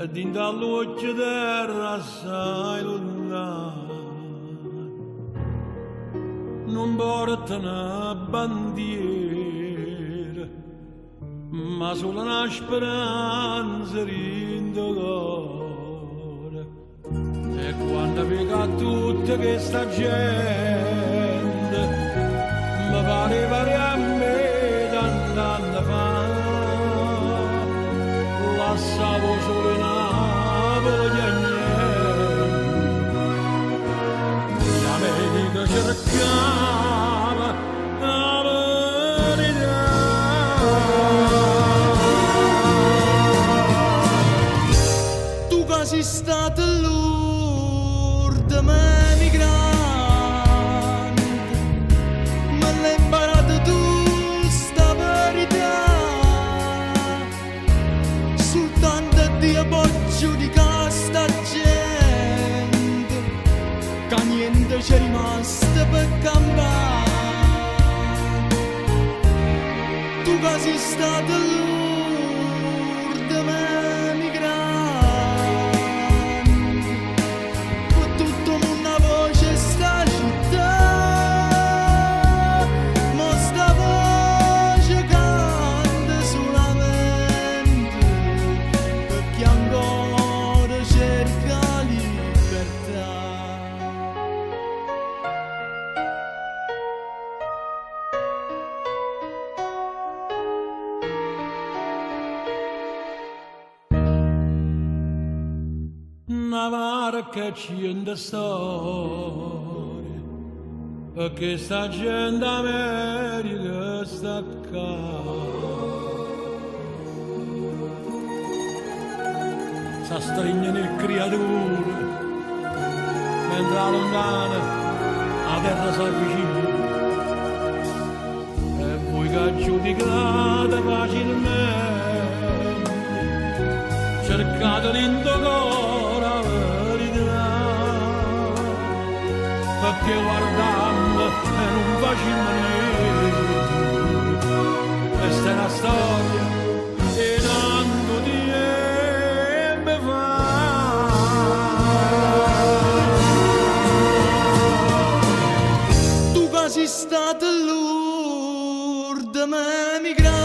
e din dall'occhio terra assai lontano non porta una bandiera ma solo una speranza rindo cuore e quando vedo tutta questa gente mi pare a me d'andando fa lasciavo solo in voglia niente l'America cercava la verità tu che sei stata l'ultima migrante me l'hai imparato tu sta verità soltanto di appoggio di questa gente che niente c'è rimasto per cambiare tu che sei stata l'ultima migrante con tutto una voce sta città ma sta voce canta solamente perché ancora cerca libertà una barca c'è storia perché sta gente America sta qua sa stringe nel creatura mentre la lontana la terra s'avvicina e voi che giudicate facilmente cercate l'indolore la verità perché guardando e non facciamo niente questa è una storia e tanto tempo fa tu che sei stata l'ultima migrante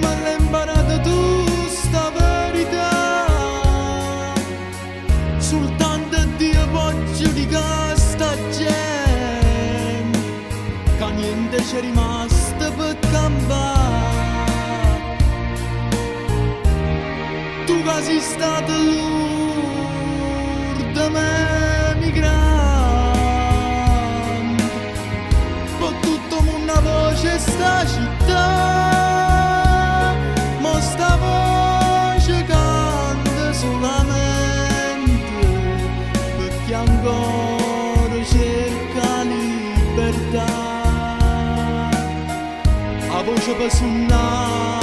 ma l'hai imparato tu sta verità soltanto di appoggio di questa gente che niente c'è rimasto per cambiare tu che sei stato l'ultima migrante con tutto una voce sta città ma sta voce canta solamente perché ancora cerca libertà a voce per suonare